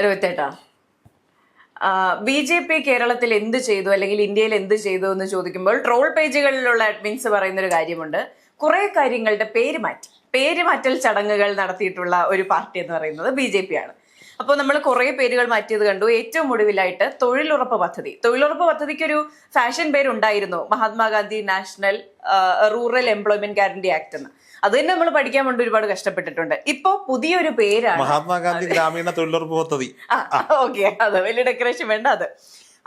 രോഹിത്തേട്ടാ, BJP കേരളത്തിൽ എന്ത് ചെയ്തു അല്ലെങ്കിൽ ഇന്ത്യയിൽ എന്ത് ചെയ്തു എന്ന് ചോദിക്കുമ്പോൾ ട്രോൾ പേജുകളിലുള്ള അഡ്മിൻസ് പറയുന്ന ഒരു കാര്യമുണ്ട്. കുറെ കാര്യങ്ങളുടെ പേരുമാറ്റൽ ചടങ്ങുകൾ നടത്തിയിട്ടുള്ള ഒരു പാർട്ടി എന്ന് പറയുന്നത് BJP ആണ്. അപ്പോൾ നമ്മൾ കുറെ പേരുകൾ മാറ്റിയത് കണ്ടു. ഏറ്റവും ഒടുവിലായിട്ട് തൊഴിലുറപ്പ് പദ്ധതിക്ക് ഒരു ഫാഷൻ പേരുണ്ടായിരുന്നു, Mahatma Gandhi national rural employment guarantee act എന്ന്. അത് തന്നെ നമ്മൾ പഠിക്കാൻ വേണ്ടി ഒരുപാട് കഷ്ടപ്പെട്ടിട്ടുണ്ട്. ഇപ്പൊ പുതിയൊരു പേരാണ് മഹാത്മാഗാന്ധി ഗ്രാമീണ തൊഴിലുറപ്പ് പദ്ധതി. ഓക്കെ, അത് വലിയ ഡെക്കറേഷൻ വേണ്ട.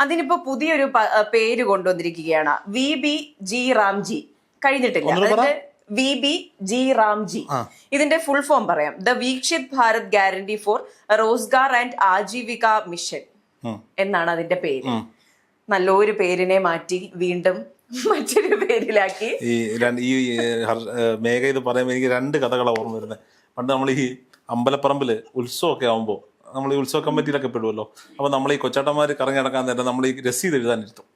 അതിനിപ്പോ പുതിയൊരു പേര് കൊണ്ടുവന്നിരിക്കുകയാണ്, VBG റാംജി. കഴിഞ്ഞിട്ടില്ല, അതിന്റെ VBG റാംജി. ഇതിന്റെ ഫുൾ ഫോം പറയാം, the Viksit Bharat guarantee for Rozgar and Ajeevika mission എന്നാണ് അതിന്റെ പേര്. നല്ലൊരു പേരിനെ മാറ്റി വീണ്ടും മറ്റൊരു പേരിലാക്കി. ഈ മേഘ ഇത് പറയുമ്പോൾ എനിക്ക് രണ്ട് കഥകളാണ് ഓർമ്മ വരുന്നത്. പണ്ട് നമ്മൾ ഈ അമ്പലപ്പറമ്പില് ഉത്സവമൊക്കെ ആകുമ്പോൾ നമ്മൾ ഈ ഉത്സവ കമ്മിറ്റിയിലൊക്കെ പെടുമല്ലോ. അപ്പൊ നമ്മൾ ഈ കൊച്ചാട്ടന്മാർ കറങ്ങി നടക്കാൻ നേരം നമ്മൾ ഈ രസീത് എഴുതാനിരുത്തും.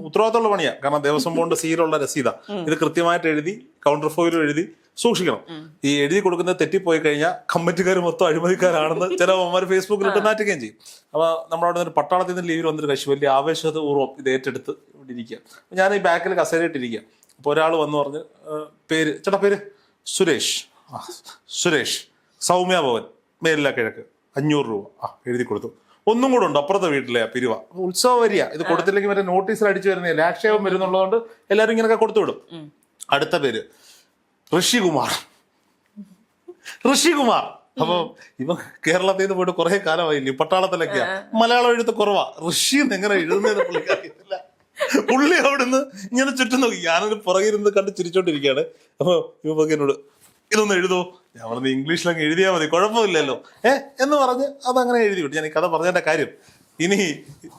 ഉത്തരവാദിത്തമുള്ള പണിയാ, കാരണം ദേവസ്വം ബോണ്ട് സീലുള്ള രസീതാ. ഇത് കൃത്യമായിട്ട് എഴുതി കൗണ്ടർ ഫോയിലും എഴുതി സൂക്ഷിക്കണം. ഈ എഴുതി കൊടുക്കുന്നത് തെറ്റിപ്പോയി കഴിഞ്ഞാൽ കമ്മിറ്റിക്കാർ മൊത്തം അഴിമതിക്കാരാണെന്ന് ചില അമ്മമാർ ഫേസ്ബുക്കിൽ ഇട്ട് നാറ്റുകയും ചെയ്യും. അപ്പൊ നമ്മളവിടെ നിന്ന് പട്ടാളത്തിൽ നിന്ന് ലീവിൽ വന്നൊരു കക്ഷി വലിയ ആവേശപൂർവ്വം ഇത് ഏറ്റെടുത്ത് ഇവിടെ ഇരിക്കുക. ഞാൻ ഈ ബാക്കിൽ കസേരയിട്ടിരിക്കുക. അപ്പോൾ ഒരാൾ വന്ന് പറഞ്ഞ് പേര്, ചേട്ടാ പേര് സുരേഷ് സൗമ്യ ഭവൻ മേലില കിഴക്ക് 500 രൂപ എഴുതി കൊടുത്തു. ഒന്നും കൂടെ ഉണ്ട്, അപ്പുറത്തെ വീട്ടിലെ പിരിവ, ഉത്സവം വരിക. ഇത് കൊടുത്തില്ലെങ്കിൽ മറ്റേ നോട്ടീസിൽ അടിച്ചു വരുന്നില്ല, ആക്ഷേപം വരുന്നുള്ളതുകൊണ്ട് എല്ലാവരും ഇങ്ങനെയൊക്കെ കൊടുത്തു വിടും. അടുത്ത പേര് ഋഷികുമാർ. അപ്പൊ ഇവ കേരളത്തിൽ നിന്ന് പോയിട്ട് കുറെ കാലമായില്ലേ, പട്ടാളത്തിലൊക്കെയാ, മലയാളം എഴുത്ത് കുറവാ. ഋഷി എങ്ങനെ എഴുതുന്നതെന്ന് പുള്ളിക്കാറിയില്ല. പുള്ളി അവിടുന്ന് ഇങ്ങനെ ചുറ്റും നോക്കി, ഞാനൊരു പുറകിരുന്ന് കണ്ട് ചിരിച്ചോണ്ടിരിക്കുകയാണ്. അപ്പൊ യുവകനോട് ഇതൊന്ന് എഴുതോ, ഞാൻ പറഞ്ഞത് ഇംഗ്ലീഷിലങ്ങ് എഴുതിയാൽ മതി, കുഴപ്പമില്ലല്ലോ എന്ന് പറഞ്ഞ് അതങ്ങനെ എഴുതി വിട്ടു. ഞാൻ ഈ കഥ പറഞ്ഞതിന്റെ കാര്യം, ഇനി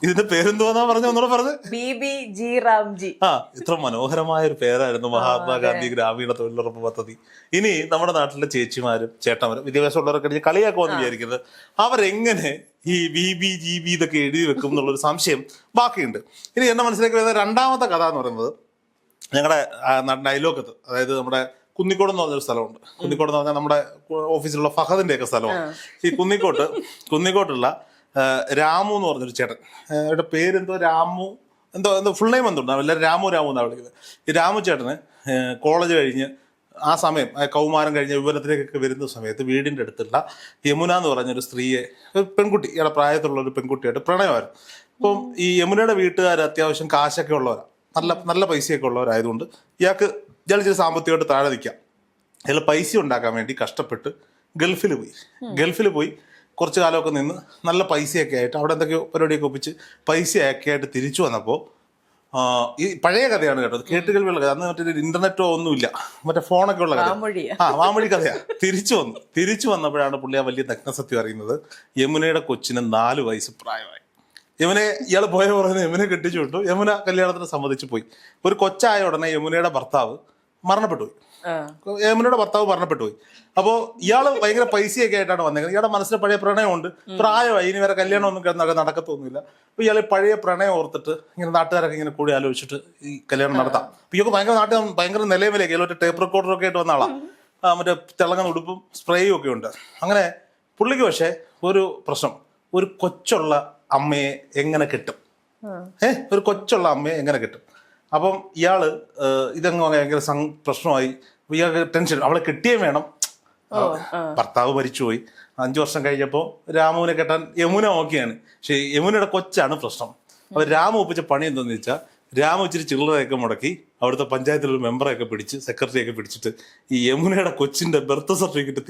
ഇതിന്റെ പേരെന്തുവാന്നാ പറഞ്ഞ ഒന്നുകൂടെ പറഞ്ഞ്, VBG റാംജി. ഇത്ര മനോഹരമായ ഒരു പേരായിരുന്നു മഹാത്മാഗാന്ധി ഗ്രാമീണ തൊഴിലുറപ്പ് പദ്ധതി. ഇനി നമ്മുടെ നാട്ടിലെ ചേച്ചിമാരും ചേട്ടന്മാരും വിദ്യാഭ്യാസമുള്ളവരൊക്കെ കളിയാക്കുമെന്ന് വിചാരിക്കുന്നത്, അവരെങ്ങനെ ഈ VBGB ഇതൊക്കെ എഴുതി വെക്കും എന്നുള്ളൊരു സംശയം ബാക്കിയുണ്ട്. ഇനി എന്നെ മനസ്സിലാക്കി വരുന്ന രണ്ടാമത്തെ കഥ എന്ന് പറയുന്നത് ഞങ്ങളുടെ നാട്ടിന്റെ അയലോക്കത്ത്, അതായത് നമ്മുടെ കുന്നിക്കോട് എന്ന് പറഞ്ഞൊരു സ്ഥലമുണ്ട്. കുന്നിക്കോട് എന്ന് പറഞ്ഞാൽ നമ്മുടെ ഓഫീസിലുള്ള ഫഹദിന്റെ ഒക്കെ സ്ഥലമാണ്. ഈ കുന്നിക്കോട്ടുള്ള രാമു എന്ന് പറഞ്ഞൊരു ചേട്ടൻ, അവരുടെ പേരെന്തോ രാമു എന്തോ ഫുൾ നെയിം എന്തോ ഉണ്ടാവും, എല്ലാവരും രാമു എന്നാണ് വിളിക്കുന്നത്. ഈ രാമു ചേട്ടന് കോളേജ് കഴിഞ്ഞ് ആ സമയം കൗമാരം കഴിഞ്ഞ വിവരത്തിലേക്കൊക്കെ വരുന്ന സമയത്ത് വീടിൻ്റെ അടുത്തുള്ള യമുന എന്ന് പറഞ്ഞൊരു സ്ത്രീയെ, ഒരു പെൺകുട്ടി, ഇയാളുടെ പ്രായത്തിലുള്ള ഒരു പെൺകുട്ടിയായിട്ട് പ്രണയമായിരുന്നു. അപ്പം ഈ യമുനയുടെ വീട്ടുകാർ അത്യാവശ്യം കാശൊക്കെ ഉള്ളവരാണ്, നല്ല പൈസയൊക്കെ ഉള്ളവരായതുകൊണ്ട് ഇയാൾ ചില സാമ്പത്തികമായിട്ട് താഴെ നിൽക്കാം. അയാൾ പൈസ ഉണ്ടാക്കാൻ വേണ്ടി കഷ്ടപ്പെട്ട് ഗൾഫിൽ പോയി കുറച്ച് കാലമൊക്കെ നിന്ന് നല്ല പൈസയൊക്കെ ആയിട്ട് അവിടെ എന്തൊക്കെയോ പരിപാടിയൊക്കെ ഒപ്പിച്ച് പൈസയൊക്കെ ആയിട്ട് തിരിച്ചു വന്നപ്പോൾ, ഈ പഴയ കഥയാണ് കേട്ടോ, കേട്ടുകേൾവിയുള്ള കഥ, അന്ന് മറ്റേ ഇന്റർനെറ്റോ ഒന്നുമില്ല, മറ്റേ ഫോണൊക്കെ ഉള്ള കഥ, വാമൊഴി കഥയാ. തിരിച്ചു വന്നപ്പോഴാണ് പുള്ളി ആ വലിയ നഗ്നസത്യം അറിയുന്നത്. യമുനയുടെ കൊച്ചിന് 4 വയസ്സ് പ്രായമായി. ഇയാൾ പോയ പറയുന്നത് യമുനെ കെട്ടിച്ചു വിട്ടു. യമുന കല്യാണത്തിന് സമ്മതിച്ചു പോയി. ഒരു കൊച്ചായ ഉടനെ യമുനയുടെ ഭർത്താവ് മരണപ്പെട്ടു പോയി. അപ്പോൾ ഇയാള് ഭയങ്കര പൈസയൊക്കെ ആയിട്ടാണ് വന്നേക്കുന്നത്. ഇയാളുടെ മനസ്സിൽ പഴയ പ്രണയമുണ്ട്, പ്രായമായി, ഇനി വേറെ കല്യാണം ഒന്നും നടക്കത്തൊന്നുമില്ല. അപ്പൊ ഇയാൾ പഴയ പ്രണയം ഓർത്തിട്ട് ഇങ്ങനെ നാട്ടുകാരൊക്കെ ഇങ്ങനെ കൂടി ആലോചിച്ചിട്ട് ഈ കല്യാണം നടത്താം. അപ്പൊ ഇയൊക്കെ ഭയങ്കര നിലവിലേക്ക് ഇയാൾ ടേപ്പ് റെക്കോർഡറൊക്കെ ആയിട്ട് വന്ന ആളാ, മറ്റേ തിളങ്ങുന്ന ഉടുപ്പും സ്പ്രേയും ഒക്കെ ഉണ്ട്. അങ്ങനെ പുള്ളിക്ക് പക്ഷെ ഒരു പ്രശ്നം, ഒരു കൊച്ചുള്ള അമ്മയെ എങ്ങനെ കിട്ടും? അപ്പം ഇയാള് ഇതങ്ങ് ഭയങ്കര പ്രശ്നമായി. ഇയാൾക്ക് ടെൻഷൻ, അവളെ കിട്ടിയേ വേണം. ഭർത്താവ് മരിച്ചുപോയി. 5 വർഷം കഴിഞ്ഞപ്പോൾ രാമുവിനെ കെട്ടാൻ യമുന ഓക്കെയാണ്. പക്ഷെ യമുനയുടെ കൊച്ചാണ് പ്രശ്നം. അപ്പൊ രാമു ഒപ്പിച്ച പണി എന്താന്ന് വെച്ചാൽ, രാമു ഇച്ചിരി ചില്ലറയൊക്കെ മുടക്കി അവിടുത്തെ പഞ്ചായത്തിലൊരു മെമ്പറെയൊക്കെ പിടിച്ച്, സെക്രട്ടറിയൊക്കെ പിടിച്ചിട്ട് ഈ യമുനയുടെ കൊച്ചിന്റെ ബർത്ത് സർട്ടിഫിക്കറ്റ്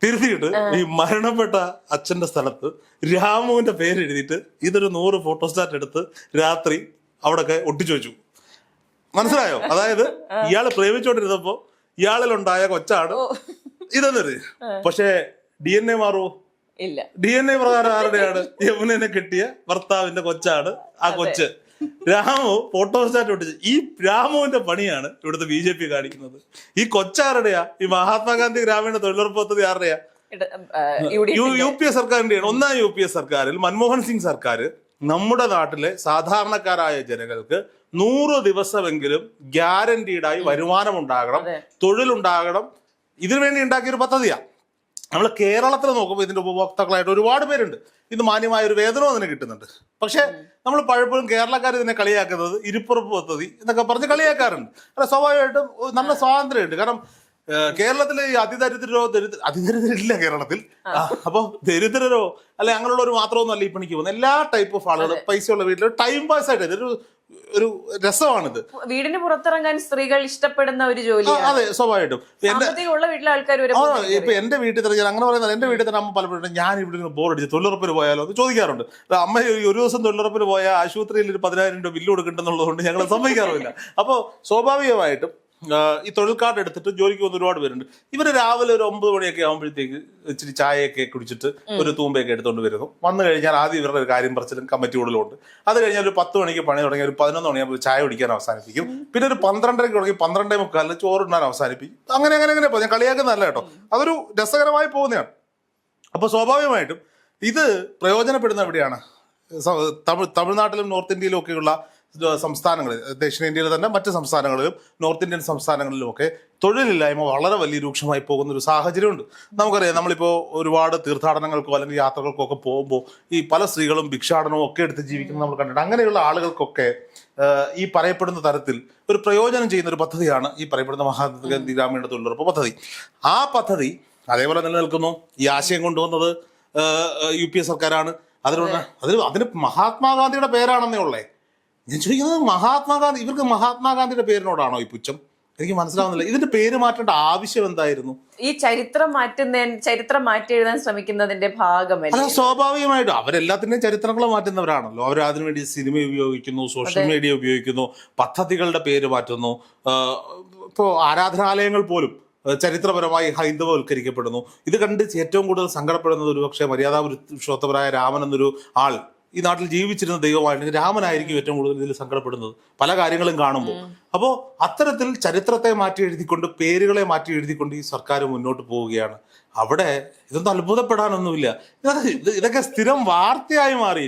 തിരുത്തിയിട്ട് ഈ മരണപ്പെട്ട അച്ഛന്റെ സ്ഥലത്ത് രാമുവിന്റെ പേര് എഴുതിയിട്ട് ഇതൊരു 100 ഫോട്ടോസ്റ്റാറ്റ് എടുത്ത് രാത്രി അവിടൊക്കെ ഒട്ടിച്ചു വെച്ചു. മനസ്സിലായോ? അതായത് ഇയാള് പ്രേമിച്ചോണ്ടിരുന്നപ്പോ ഇയാളിലുണ്ടായ കൊച്ചാണ് ഇതെന്നത്. പക്ഷേ DNA മാറുമോ? ഇല്ല. DNA പ്രകാരം ആരുടെയാണ്? യമുനെ കെട്ടിയ ഭർത്താവിന്റെ കൊച്ചാണ് ആ കൊച്ച്. രാമു ഫോട്ടോസ്റ്റാറ്റ് ഒട്ടിച്ച്. ഈ രാമുവിന്റെ പണിയാണ് ഇവിടുത്തെ BJP കാണിക്കുന്നത്. ഈ കൊച്ചാരുടെയാ? ഈ മഹാത്മാഗാന്ധി ഗ്രാമീണ തൊഴിലുറപ്പ് പദ്ധതി ആരുടെയാ? UPA സർക്കാരിന്റെയാണ്. ഒന്നാം UPA സർക്കാരിൽ മൻമോഹൻ സിംഗ് സർക്കാർ നമ്മുടെ നാട്ടിലെ സാധാരണക്കാരായ ജനങ്ങൾക്ക് 100 ദിവസമെങ്കിലും ഗ്യാരണ്ടീഡായി വരുമാനം ഉണ്ടാകണം, തൊഴിലുണ്ടാകണം, ഇതിനു വേണ്ടി ഉണ്ടാക്കിയൊരു പദ്ധതിയാണ്. നമ്മൾ കേരളത്തിൽ നോക്കുമ്പോൾ ഇതിന്റെ ഉപഭോക്താക്കളായിട്ട് ഒരുപാട് പേരുണ്ട്. ഇന്ന് മാന്യമായ ഒരു വേതനവും അതിന് കിട്ടുന്നുണ്ട്. പക്ഷെ നമ്മൾ പലപ്പോഴും കേരളക്കാർ ഇതിനെ കളിയാക്കുന്നത് ഇരിപ്പുറപ്പ് പദ്ധതി എന്നൊക്കെ പറഞ്ഞ് കളിയാക്കാറുണ്ട്. കാരണം സ്വാഭാവികമായിട്ടും നല്ല സ്വാതന്ത്ര്യമുണ്ട്. കാരണം കേരളത്തിൽ ഈ അതിദരിദ്രരില്ല കേരളത്തിൽ. അപ്പൊ ദരിദ്രരോ അല്ലെ അങ്ങനെയുള്ളവർ മാത്രമൊന്നുമല്ല ഈ പണിക്ക് പോകുന്നത്. എല്ലാ ടൈപ്പ് ഓഫ് ആളുകൾ പൈസയുള്ള വീട്ടിൽ ടൈം പാസ് ആയിട്ട് ഒരു രസമാണിത്. വീടിന് പുറത്തിറങ്ങാൻ സ്ത്രീകൾ ഇഷ്ടപ്പെടുന്ന ഒരു ജോലിയാണ്. അതെ, സ്വാഭാവികമായിട്ടും. സാമ്പത്തികമുള്ള വീട്ടിലെ ആൾക്കാർ ഇപ്പൊ എന്റെ വീട്ടിൽ തന്നെ ഞാൻ അങ്ങനെ പറയുന്നത്, എന്റെ വീട്ടിൽ തന്നെ അമ്മ പലപ്പോഴും ഞാൻ ഇവിടെ ബോറടിച്ച് തൊഴിലുറപ്പിന് പോയാലോ എന്ന് ചോദിക്കാറുണ്ട്. അമ്മ ഒരു ദിവസം തൊഴിലുറപ്പിന് പോയാൽ ആശുപത്രിയിൽ ഒരു 10,000 രൂപ ബില്ല് കൊടുക്കേണ്ടെന്നുള്ളത് കൊണ്ട് ഞങ്ങൾ സമ്മതിക്കാറുമില്ല. അപ്പോൾ സ്വാഭാവികമായിട്ടും ഈ തൊഴിൽ കാർഡ് എടുത്തിട്ട് ജോലിക്ക് പോകുന്ന ഒരുപാട് പേരുണ്ട്. ഇവര് രാവിലെ ഒരു 9 മണിയൊക്കെ ആകുമ്പോഴത്തേക്ക് ഇച്ചിരി ചായയൊക്കെ കുടിച്ചിട്ട് ഒരു തൂമ്പയൊക്കെ എടുത്തുകൊണ്ട് വരുന്നു. വന്നു കഴിഞ്ഞാൽ ആദ്യം ഇവരുടെ ഒരു കാര്യം പറച്ചിലും കമ്മിറ്റി കൂടുതലുണ്ട്. അത് കഴിഞ്ഞാൽ ഒരു 10 മണിക്ക് പണി തുടങ്ങി ഒരു 11 മണിയാകുമ്പോൾ ചായ കുടിക്കാൻ അവസാനിപ്പിക്കും. പിന്നെ ഒരു 12:30 തുടങ്ങി 12:45 ചോറുണ്ടാൻ അവസാനിപ്പിക്കും. അങ്ങനെ അങ്ങനെ അങ്ങനെ ഞാൻ കളിയാക്കുന്നതല്ല കേട്ടോ, അതൊരു രസകരമായി പോകുന്നതാണ്. അപ്പോൾ സ്വാഭാവികമായിട്ടും ഇത് പ്രയോജനപ്പെടുന്ന എവിടെയാണ്? തമിഴ്നാട്ടിലും നോർത്ത് ഇന്ത്യയിലും ഒക്കെയുള്ള സംസ്ഥാനങ്ങളിൽ, ദക്ഷിണേന്ത്യയിലെ തന്നെ മറ്റ് സംസ്ഥാനങ്ങളിലും നോർത്ത് ഇന്ത്യൻ സംസ്ഥാനങ്ങളിലുമൊക്കെ തൊഴിലില്ലായ്മ വളരെ വലിയ രൂക്ഷമായി പോകുന്ന ഒരു സാഹചര്യമുണ്ട്. നമുക്കറിയാം, നമ്മളിപ്പോൾ ഒരുപാട് തീർത്ഥാടനങ്ങൾക്കോ അല്ലെങ്കിൽ യാത്രകൾക്കോ ഒക്കെ പോകുമ്പോൾ ഈ പല സ്ത്രീകളും ഭിക്ഷാടനവും ഒക്കെ എടുത്ത് ജീവിക്കുന്നത് നമ്മൾ കണ്ടിട്ടുണ്ട്. അങ്ങനെയുള്ള ആളുകൾക്കൊക്കെ ഈ പറയപ്പെടുന്ന തരത്തിൽ ഒരു പ്രയോജനം ചെയ്യുന്ന ഒരു പദ്ധതിയാണ് ഈ പറയപ്പെടുന്ന മഹാത്മാഗാന്ധി ഗ്രാമീണ തൊഴിലുറപ്പ് പദ്ധതി. ആ പദ്ധതി അതേപോലെ നിലനിൽക്കുന്നു. ഈ ആശയം കൊണ്ടുവന്നത് UPA സർക്കാരാണ്. അതിന് മഹാത്മാഗാന്ധിയുടെ പേരാണെന്നേ ഉള്ളേ. ഞാൻ ചോദിക്കുന്നത്, മഹാത്മാഗാന്ധി, ഇവർക്ക് മഹാത്മാഗാന്ധിയുടെ പേരിനോടാണോ ഈ പുച്ഛം? എനിക്ക് മനസ്സിലാവുന്നില്ല. ഇതിന്റെ പേര് മാറ്റേണ്ട ആവശ്യം എന്തായിരുന്നു? ഈ ചരിത്രം മാറ്റി എഴുതാൻ ശ്രമിക്കുന്നതിന്റെ ഭാഗമല്ല. അല്ല, സ്വാഭാവികമായിട്ടും അവരെല്ലാത്തിന്റെയും ചരിത്രങ്ങൾ മാറ്റുന്നവരാണല്ലോ. അവർ അതിനുവേണ്ടി സിനിമ ഉപയോഗിക്കുന്നു, സോഷ്യൽ മീഡിയ ഉപയോഗിക്കുന്നു, പദ്ധതികളുടെ പേര് മാറ്റുന്നു. ഇപ്പോൾ ആരാധനാലയങ്ങൾ പോലും ചരിത്രപരമായി ഹൈന്ദവവൽക്കരിക്കപ്പെടുന്നു. ഇത് കണ്ട് ഏറ്റവും കൂടുതൽ സങ്കടപ്പെടുന്നത് ഒരുപക്ഷെ മര്യാദാ പുരുഷോത്തമനായ രാമൻ എന്നൊരു ആൾ ഈ നാട്ടിൽ ജീവിച്ചിരുന്ന ദൈവമായിട്ട് രാമനായിരിക്കും ഏറ്റവും കൂടുതൽ ഇതിൽ സങ്കടപ്പെടുന്നത് പല കാര്യങ്ങളും കാണുമ്പോൾ. അപ്പോൾ അത്തരത്തിൽ ചരിത്രത്തെ മാറ്റി എഴുതിക്കൊണ്ട്, പേരുകളെ മാറ്റി എഴുതിക്കൊണ്ട് ഈ സർക്കാർ മുന്നോട്ട് പോവുകയാണ്. അവിടെ ഇതൊന്നും അത്ഭുതപ്പെടാനൊന്നുമില്ല. ഇതൊക്കെ സ്ഥിരം വാർത്തയായി മാറി.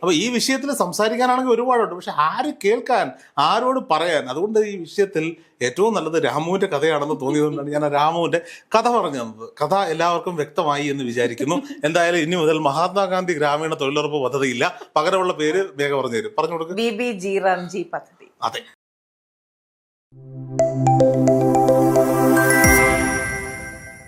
അപ്പൊ ഈ വിഷയത്തിൽ സംസാരിക്കാനാണെങ്കിൽ ഒരുപാടുണ്ട്, പക്ഷെ ആര് കേൾക്കാൻ, ആരോട് പറയാൻ? അതുകൊണ്ട് ഈ വിഷയത്തിൽ ഏറ്റവും നല്ലത് രാമുവിന്റെ കഥയാണെന്ന് തോന്നിയതുകൊണ്ടാണ് ഞാൻ രാമുവിന്റെ കഥ പറഞ്ഞു തന്നത്. കഥ എല്ലാവർക്കും വ്യക്തമായി എന്ന് വിചാരിക്കുന്നു. എന്തായാലും ഇനി മുതൽ മഹാത്മാഗാന്ധി ഗ്രാമീണ തൊഴിലുറപ്പ് പദ്ധതിയില്ല, പകരമുള്ള പേര് വേഗം പറഞ്ഞു തരും. പറഞ്ഞു കൊടുക്കും, BBG പദ്ധതി. അതെ.